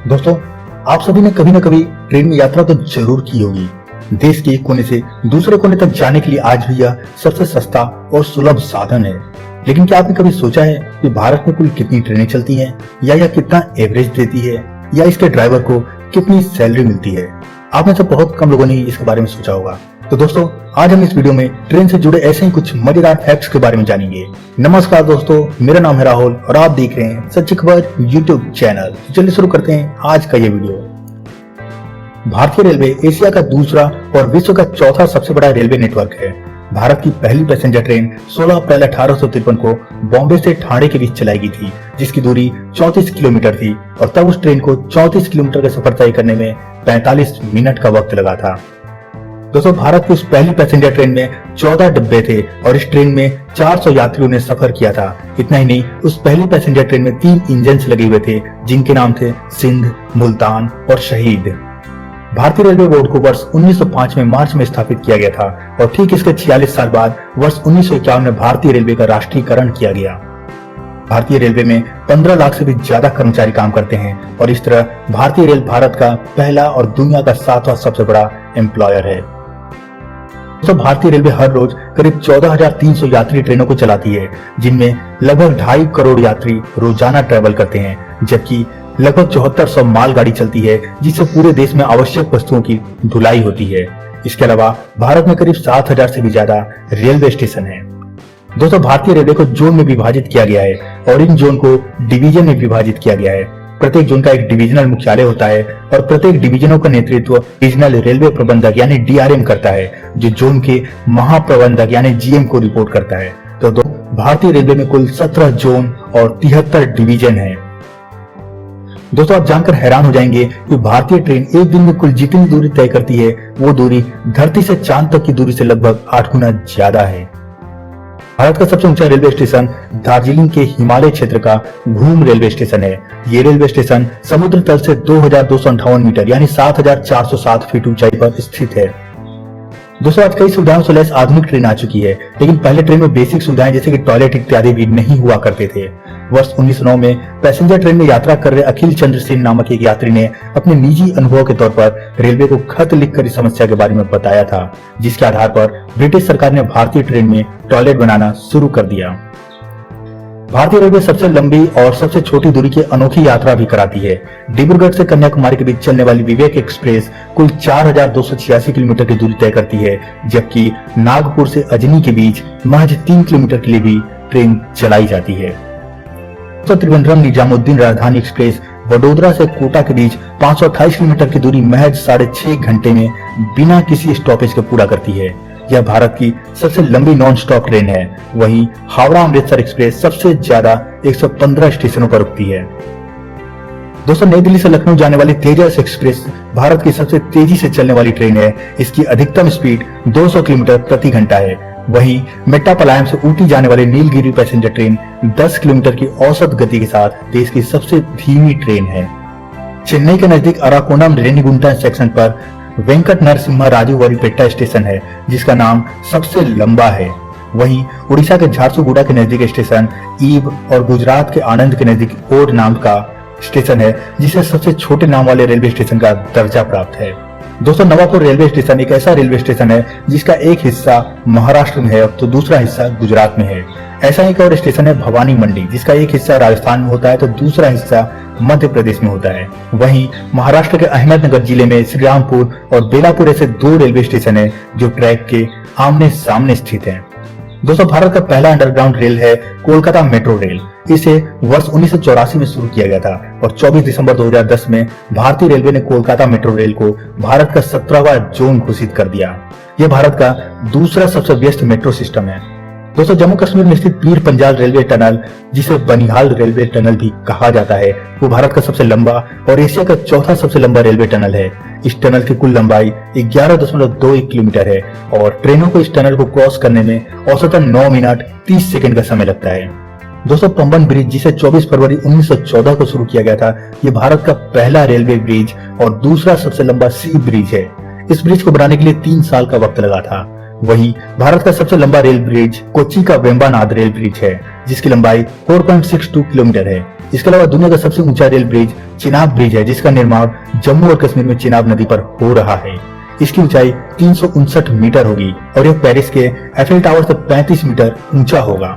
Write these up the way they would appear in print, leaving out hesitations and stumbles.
दोस्तों, आप सभी ने कभी न कभी ट्रेन में यात्रा तो जरूर की होगी। देश के एक कोने से दूसरे कोने तक जाने के लिए आज भी यह सबसे सस्ता और सुलभ साधन है। लेकिन क्या आपने कभी सोचा है कि भारत में कुल कितनी ट्रेनें चलती हैं, या यह कितना एवरेज देती है, या इसके ड्राइवर को कितनी सैलरी मिलती है? आप में से बहुत कम लोगों ने इसके बारे में सोचा होगा। तो दोस्तों, आज हम इस वीडियो में ट्रेन से जुड़े ऐसे ही कुछ मजेदार फैक्ट्स के बारे में जानेंगे। नमस्कार दोस्तों, मेरा नाम है राहुल और आप देख रहे हैं सच्ची खबर यूट्यूब चैनल। चलिए शुरू करते हैं आज का ये वीडियो। भारतीय रेलवे एशिया का दूसरा और विश्व का चौथा सबसे बड़ा रेलवे नेटवर्क है। भारत की पहली पैसेंजर ट्रेन 16 अप्रैल 1853 को बॉम्बे से ठाणे के बीच चलाई गई थी, जिसकी दूरी 34 किलोमीटर थी और तब उस ट्रेन को 34 किलोमीटर का सफर तय करने में 45 मिनट का वक्त लगा था। दोस्तों, भारत की उस पहली पैसेंजर ट्रेन में 14 डिब्बे थे और इस ट्रेन में 400 यात्रियों ने सफर किया था। इतना ही नहीं, उस पहली पैसेंजर ट्रेन में 3 इंजन लगे हुए थे, जिनके नाम थे सिंध, मुल्तान और शहीद। भारतीय रेलवे बोर्ड को वर्ष 1905 में मार्च में स्थापित किया गया था और ठीक इसके 46 साल बाद वर्ष 1951 में भारतीय रेलवे का राष्ट्रीयकरण किया गया। भारतीय रेलवे में 15 लाख से भी ज्यादा कर्मचारी काम करते हैं और इस तरह भारतीय रेल भारत का पहला और दुनिया का 7वां सबसे बड़ा एम्प्लॉयर है। तो भारतीय रेलवे हर रोज करीब 14,300 यात्री ट्रेनों को चलाती है, जिनमें लगभग 2.5 करोड़ यात्री रोजाना ट्रेवल करते हैं, जबकि लगभग 7400 मालगाड़ी चलती है, जिससे पूरे देश में आवश्यक वस्तुओं की ढुलाई होती है। इसके अलावा भारत में करीब 7,000 से भी ज्यादा रेलवे स्टेशन हैं। दोस्तों, भारतीय रेलवे को जोन में विभाजित किया गया है और इन जोन को डिवीजन में विभाजित किया गया है। प्रत्येक जोन का एक डिविजनल मुख्यालय होता है और प्रत्येक डिवीजनों का नेतृत्व रीजनल रेलवे प्रबंधक यानी DRM करता है, जो जोन के महाप्रबंधक यानी GM को रिपोर्ट करता है। तो भारतीय रेलवे में कुल 17 जोन और 73 डिवीजन है। दोस्तों, आप जानकर हैरान हो जाएंगे कि भारतीय ट्रेन एक दिन में कुल जितनी दूरी तय करती है, वो दूरी धरती से चांद तक की दूरी से लगभग 8 गुना ज्यादा है। भारत का सबसे ऊंचा रेलवे स्टेशन दार्जिलिंग के हिमालय क्षेत्र का घूम रेलवे स्टेशन है। ये रेलवे स्टेशन समुद्र तल से 2258 मीटर यानी 7407 फीट ऊंचाई पर स्थित है। दोस्तों, आज कई सुविधाओं से लैस आधुनिक ट्रेन आ चुकी है, लेकिन पहले ट्रेन में बेसिक सुविधाएं जैसे कि टॉयलेट इत्यादि भी नहीं हुआ करते थे। वर्ष 1909 में पैसेंजर ट्रेन में यात्रा कर रहे अखिल चंद्र सेन नामक एक यात्री ने अपने निजी अनुभव के तौर पर रेलवे को खत लिखकर इस समस्या के बारे में बताया था, जिसके आधार पर ब्रिटिश सरकार ने भारतीय ट्रेन में टॉयलेट बनाना शुरू कर दिया। भारतीय रेलवे सबसे लंबी और सबसे छोटी दूरी की अनोखी यात्रा भी कराती है। डिब्रूगढ़ से कन्याकुमारी के बीच चलने वाली विवेक एक्सप्रेस कुल 4286 किलोमीटर की दूरी तय करती है, जबकि नागपुर से अजनी के बीच महज 3 किलोमीटर के लिए भी ट्रेन चलाई जाती है। त्रिवेंद्रम निजामुद्दीन राजधानी एक्सप्रेस वडोदरा से कोटा के बीच 528 किलोमीटर की दूरी महज 6.5 घंटे में बिना किसी स्टॉपेज के पूरा करती है। यह भारत की सबसे लंबी नॉन स्टॉप ट्रेन है। वहीं हावड़ा अमृतसर एक्सप्रेस सबसे ज्यादा 115 स्टेशनों पर रुकती है। दोस्तों, नई दिल्ली से लखनऊ जाने वाली तेजस एक्सप्रेस भारत की सबसे तेजी से चलने वाली ट्रेन है। इसकी अधिकतम स्पीड 200 किलोमीटर प्रति घंटा है। वहीं मेट्टापालायम से ऊटी जाने वाली नीलगिरी पैसेंजर ट्रेन 10 किलोमीटर की औसत गति के साथ देश की सबसे धीमी ट्रेन है। चेन्नई के नजदीक अराकोनम रेनीगुंटा सेक्शन पर वेंकट नरसिम्हा राजू वरीपेट्टा स्टेशन है, जिसका नाम सबसे लंबा है। वहीं उड़ीसा के झारसुगुड़ा के नजदीक स्टेशन ईब और गुजरात के आनंद के नजदीक ओड नाम का स्टेशन है, जिसे सबसे छोटे नाम वाले रेलवे स्टेशन का दर्जा प्राप्त है। दोस्तों, नवापुर रेलवे स्टेशन एक ऐसा रेलवे स्टेशन है जिसका एक हिस्सा महाराष्ट्र में है तो दूसरा हिस्सा गुजरात में है। ऐसा एक और स्टेशन है भवानी मंडी, जिसका एक हिस्सा राजस्थान में होता है तो दूसरा हिस्सा मध्य प्रदेश में होता है। वहीं महाराष्ट्र के अहमदनगर जिले में श्रीरामपुर और बेलापुर ऐसे 2 रेलवे स्टेशन है जो ट्रैक के आमने सामने स्थित हैं। दोस्तों, भारत का पहला अंडरग्राउंड रेल है कोलकाता मेट्रो रेल। इसे वर्ष 1984 में शुरू किया गया था और 24 दिसंबर 2010 में भारतीय रेलवे ने कोलकाता मेट्रो रेल को भारत का 17वां जोन घोषित कर दिया। यह भारत का दूसरा सबसे व्यस्त मेट्रो सिस्टम है। दोस्तों, जम्मू कश्मीर में स्थित पीर पंजाल रेलवे टनल, जिसे बनिहाल रेलवे टनल भी कहा जाता है, वो भारत का सबसे लंबा और एशिया का चौथा सबसे लंबा रेलवे टनल है। इस टनल की कुल लंबाई 11.21 किलोमीटर है और ट्रेनों को इस टनल को क्रॉस करने में औसतन 9 मिनट 30 सेकंड का समय लगता है। दोस्तों, पंबन ब्रिज, जिसे 24 फरवरी 1914 को शुरू किया गया था, ये भारत का पहला रेलवे ब्रिज और दूसरा सबसे लंबा सी ब्रिज है। इस ब्रिज को बनाने के लिए 3 साल का वक्त लगा था। वहीं भारत का सबसे लंबा रेल ब्रिज कोच्चि का वेम्बानाद रेल ब्रिज है, जिसकी लंबाई 4.62 किलोमीटर है। इसके अलावा दुनिया का सबसे ऊंचा रेल ब्रिज चिनाब ब्रिज है, जिसका निर्माण जम्मू और कश्मीर में चिनाब नदी पर हो रहा है। इसकी ऊंचाई 359 मीटर होगी और यह पेरिस के एफिल टावर से 35 मीटर ऊंचा होगा।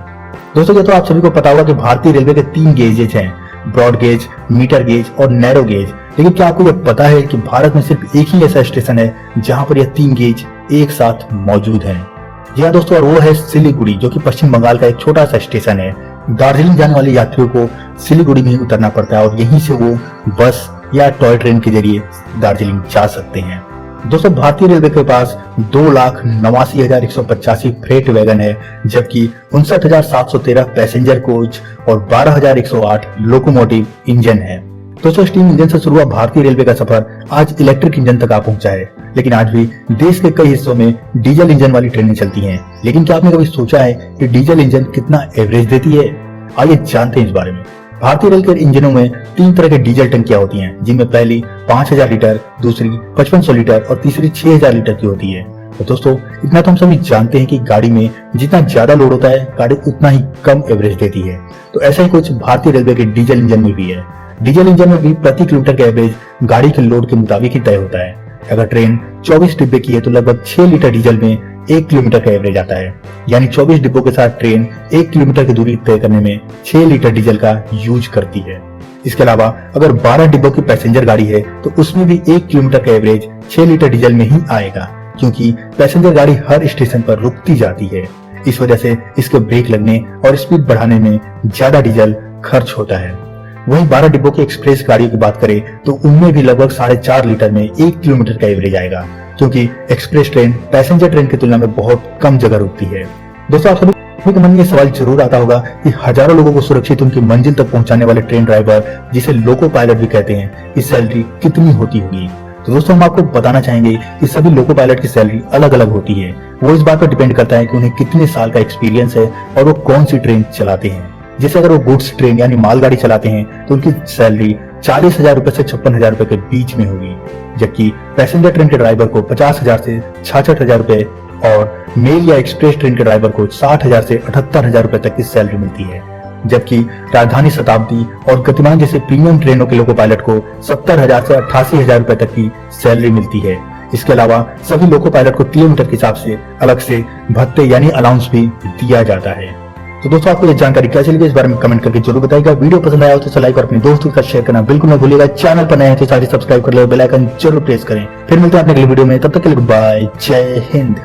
दोस्तों, ये तो आप सभी को पता होगा कि भारतीय रेलवे के 3 गेजेज हैं, ब्रॉड गेज, मीटर गेज और नैरो गेज। लेकिन क्या आपको यह पता है कि भारत में सिर्फ एक ही ऐसा स्टेशन है जहां पर यह 3 गेज एक साथ मौजूद हैं? जी हाँ दोस्तों, और वो है सिलीगुड़ी, जो कि पश्चिम बंगाल का एक छोटा सा स्टेशन है। दार्जिलिंग जाने वाले यात्रियों को सिलीगुड़ी में ही उतरना पड़ता है और यहीं से वो बस या टॉय ट्रेन के जरिए दार्जिलिंग जा सकते हैं। दोस्तों, भारतीय रेलवे के पास 2,89,185 फ्रेट वैगन है, जबकि 59,713 पैसेंजर कोच और 12,108 लोकोमोटिव इंजन है। दोस्तों, स्टीम इंजन से शुरू हुआ भारतीय रेलवे का सफर आज इलेक्ट्रिक इंजन तक आ पहुंचा है, लेकिन आज भी देश के कई हिस्सों में डीजल इंजन वाली ट्रेनें चलती हैं। लेकिन क्या आपने कभी सोचा है कि डीजल इंजन कितना एवरेज देती है? आइए जानते हैं इस बारे में। भारतीय रेल के इंजनों में 3 तरह के डीजल टंकियां होती हैं, जिनमें पहली 5,000 लीटर, दूसरी 5500 लीटर और तीसरी 6,000 लीटर की होती है। तो दोस्तों, इतना तो हम सभी जानते हैं कि गाड़ी में जितना ज्यादा लोड होता है, गाड़ी उतना ही कम एवरेज देती है। तो ऐसा ही कुछ भारतीय रेलवे के डीजल इंजन में भी है। डीजल इंजन में भी प्रति किलोमीटर का एवरेज गाड़ी के लोड के मुताबिक ही तय होता है। अगर ट्रेन 24 डिब्बे की है तो लगभग 6 लीटर डीजल में 1 किलोमीटर का एवरेज आता है, यानी 24 डिब्बों के साथ ट्रेन 1 किलोमीटर की दूरी तय करने में 6 लीटर डीजल का यूज करती है। इसके अलावा अगर 12 डिब्बों की पैसेंजर गाड़ी है तो उसमें भी 1 किलोमीटर का एवरेज 6 लीटर डीजल में ही आएगा, क्योंकि पैसेंजर गाड़ी हर स्टेशन पर रुकती जाती है। इस वजह से इसके ब्रेक लगने और स्पीड बढ़ाने में ज्यादा डीजल खर्च होता है। वहीं 12 डिब्बों की एक्सप्रेस गाड़ियों की बात करें तो उनमें भी लगभग 4.5 लीटर में 1 किलोमीटर का एवरेज आएगा, क्योंकि एक्सप्रेस ट्रेन पैसेंजर ट्रेन की तुलना में बहुत कम जगह रुकती है। दोस्तों, आप सभी के मन में सवाल जरूर आता होगा कि हजारों लोगों को सुरक्षित उनकी मंजिल तक पहुंचाने वाले ट्रेन ड्राइवर, जिसे लोको पायलट भी कहते हैं, की सैलरी कितनी होती होगी? तो दोस्तों, हम आपको बताना चाहेंगे कि सभी लोको पायलट की सैलरी अलग अलग होती है। वो इस बात पर डिपेंड करता है कि उन्हें कितने साल का एक्सपीरियंस है और वो कौन सी ट्रेन चलाते हैं। जैसे अगर वो गुड्स ट्रेन यानी मालगाड़ी चलाते हैं तो उनकी सैलरी 40,000 रुपए से 56,000 रुपए के बीच में होगी, जबकि पैसेंजर ट्रेन के ड्राइवर को 50,000 से 66,000 रुपए और मेल या एक्सप्रेस ट्रेन के ड्राइवर को 60,000 से 78,000 रुपए तक की सैलरी मिलती है। जबकि राजधानी, शताब्दी और गतिमान जैसे प्रीमियम ट्रेनों के लोको पायलट को 70,000 से 88,000 रुपए तक की सैलरी मिलती है। इसके अलावा सभी लोको पायलट को किलोमीटर के हिसाब से अलग से भत्ते यानी अलाउंस भी दिया जाता है। तो दोस्तों, आपको ये जानकारी कैसी लगी इस बारे में कमेंट करके जरूर बताइएगा। वीडियो पसंद आया हो तो लाइक और अपने दोस्तों के साथ शेयर करना बिल्कुल न भूलिएगा। चैनल पर नए हैं तो साथ ही सब्सक्राइब कर ले, बेल आइकन जरूर प्रेस करें। फिर मिलते हैं अपने अगले वीडियो में, तब तक के लिए बाय, जय हिंद।